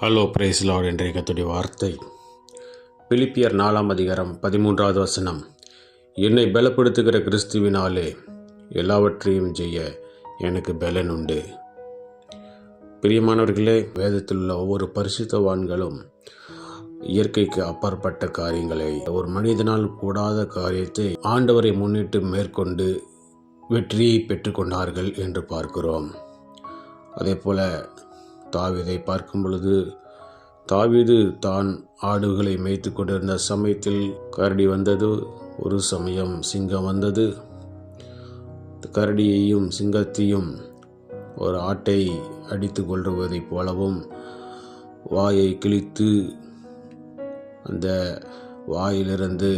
Hello price Lord. என்ற கர்த்தருடைய வார்த்தை பிலிப்பியர் 4:13 என்னை பலப்படுத்துகிற கிறிஸ்துவினாலே எல்லாவற்றையும் செய்ய எனக்கு பலன் உண்டு. பிரியமானவர்களே, வேதத்தில் உள்ள ஒவ்வொரு பரிசுத்தவான்களும் இயற்கைக்கு அப்பாற்பட்ட காரியங்களை, ஒரு மனிதனால் கூடாத காரியத்தை ஆண்டவரை முன்னிட்டு மேற்கொண்டு வெற்றியை பெற்றுக்கொண்டார்கள் என்று பார்க்கிறோம். அதே போல தாவீதை பார்க்கும் பொழுது, தாவீது தான் ஆடுகளை மேய்த்து கொண்டிருந்த சமயத்தில் கரடி வந்தது. ஒரு சமயம் சிங்கம் வந்தது. கரடியையும் சிங்கத்தையும் ஒரு ஆட்டை அடித்து கொள்வதைப் போலவும் வாயை கிழித்து அந்த வாயிலிருந்து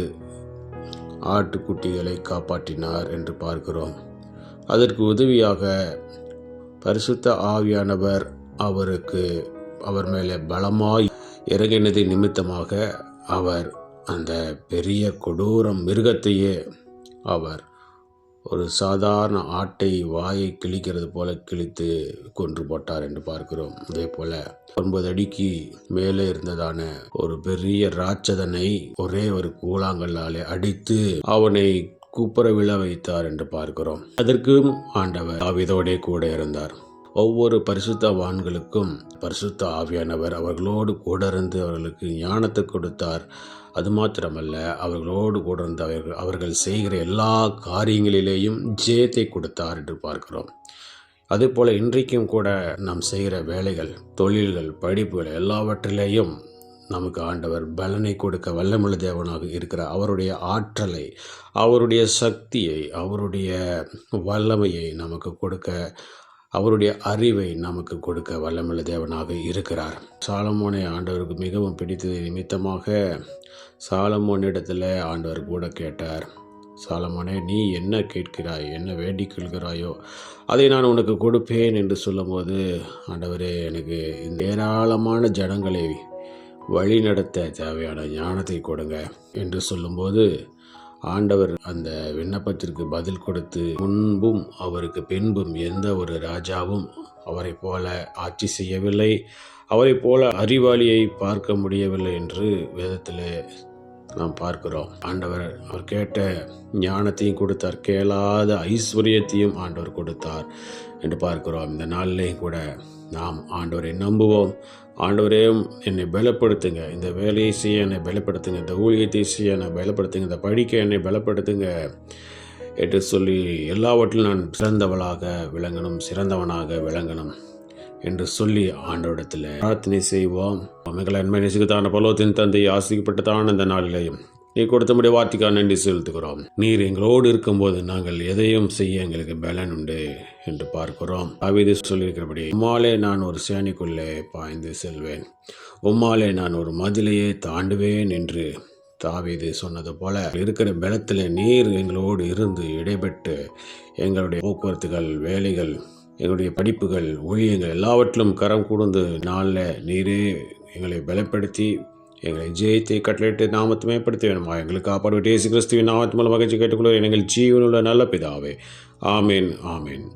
ஆட்டுக்குட்டிகளை காப்பாற்றினார் என்று பார்க்கிறோம். அதற்கு உதவியாக பரிசுத்த ஆவியானவர் அவர் மேலே பலமாய் இறங்கினது நிமித்தமாக அவர் அந்த பெரிய கொடூரம் மிருகத்தையே அவர் ஒரு சாதாரண ஆட்டை வாயை கிழிக்கிறது போல கிழித்து கொன்று போட்டார் என்று பார்க்கிறோம். அதே போல 9 அடிக்கு மேலே இருந்ததான ஒரு பெரிய ராட்சதனை ஒரே ஒரு கூழாங்கல்லாலே அடித்து அவனை கூப்புற விழ வைத்தார் என்று பார்க்கிறோம். அதற்கும் ஆண்டவர் தாவீதோடே கூட இருந்தார். ஒவ்வொரு பரிசுத்தவான்களுக்கும் பரிசுத்த ஆவியானவர் அவர்களோடு கூட இருந்து அவர்களுக்கு ஞானத்தை கொடுத்தார். அது மாத்திரமல்ல, அவர்களோடு கூட இருந்து அவர்கள் செய்கிற எல்லா காரியங்களிலேயும் ஜெயத்தை கொடுத்தார் என்று பார்க்கிறோம். அதே போல இன்றைக்கும் கூட நாம் செய்கிற வேலைகள், தொழில்கள், படிப்புகள் எல்லாவற்றிலேயும் நமக்கு ஆண்டவர் பலனை கொடுக்க வல்லமுள்ள தேவனாக இருக்கிற அவருடைய ஆற்றலை, அவருடைய சக்தியை, அவருடைய வல்லமையை நமக்கு கொடுக்க, அவருடைய அறிவை நமக்கு கொடுக்க வல்லமுள்ள தேவனாக இருக்கிறார். சாலமோனை ஆண்டவருக்கு மிகவும் பிடித்தது நிமித்தமாக சாலமோனிடத்தில் ஆண்டவர் கூட கேட்டார், சாலமோனே, நீ என்ன கேட்கிறாய், என்ன வேண்டிக் கொள்கிறாயோ அதை நான் உனக்கு கொடுப்பேன் என்று சொல்லும்போது, ஆண்டவரே, எனக்கு இந்த ஏராளமான ஜனங்களை வழி நடத்த தேவையான ஞானத்தை கொடுங்க என்று சொல்லும்போது, ஆண்டவர் அந்த விண்ணப்பத்திற்கு பதில் கொடுத்து, முன்பும் அவருக்கு பின்பும் எந்த ஒரு ராஜாவும் அவரை போல ஆட்சி செய்யவில்லை, அவரை போல அறிவாளியை பார்க்க முடியவில்லை என்று வேதத்தில் நாம் பார்க்கிறோம். ஆண்டவர் அவர் கேட்ட ஞானத்தையும் கொடுத்தார், கேளாத ஐஸ்வர்யத்தையும் ஆண்டவர் கொடுத்தார் என்று பார்க்கிறோம். இந்த நாளிலேயும் கூட நாம் ஆண்டவரை நம்புவோம். ஆண்டவரே, என்னை பலப்படுத்துங்க, இந்த வேலையை செய்ய என்னை பலப்படுத்துங்க, இந்த ஊழியத்தை செய்ய என்னை பலப்படுத்துங்க, இந்த படிக்க என்னை பலப்படுத்துங்க என்று சொல்லி எல்லாவற்றிலும் நான் சிறந்தவனாக விளங்கணும் என்று சொல்லி ஆண்டவரிடத்தில் பிரார்த்தனை செய்வோம். மிக நன்மை நேசிக்கத்தான பரலோகத்தின் தந்தை, ஆசிக்கப்பட்டதான இந்த நாளிலேயும் நீ கொடுத்தபடி வார்த்தைக்காக நன்றி செலுத்துகிறோம். நீர் எங்களோடு இருக்கும்போது நாங்கள் எதையும் செய்ய எங்களுக்கு பலன் உண்டு என்று பார்க்கிறோம். தாவீது சொல்லியிருக்கிறபடி, உம்மாலே நான் ஒரு சேனைக்குள்ளே பாய்ந்து செல்வேன், உம்மாலே நான் ஒரு மதிலையே தாண்டுவேன் என்று தாவீது சொன்னது போல இருக்கிற பலத்தில் நீர் எங்களோடு இருந்து இடைப்பட்டு எங்களுடைய போக்குவரத்துகள், வேலைகள், எங்களுடைய படிப்புகள், ஊழியங்கள் எல்லாவற்றிலும் கரம் கூர்ந்து நாளில் நீரே எங்களை பலப்படுத்தி எங்களை ஜெயத்தை கட்டளையிட்டு நாமத்தை மேம்படுத்த வேணுமா எங்களுக்கு காப்பாடு இயேசு கிறிஸ்துவின் நாமத்து மூலம் மகிழ்ச்சி கேட்டுக்கொள்கிறேன். எங்கள் ஜீவனுள்ள நல்ல பிதாவே. ஆமேன், ஆமேன்.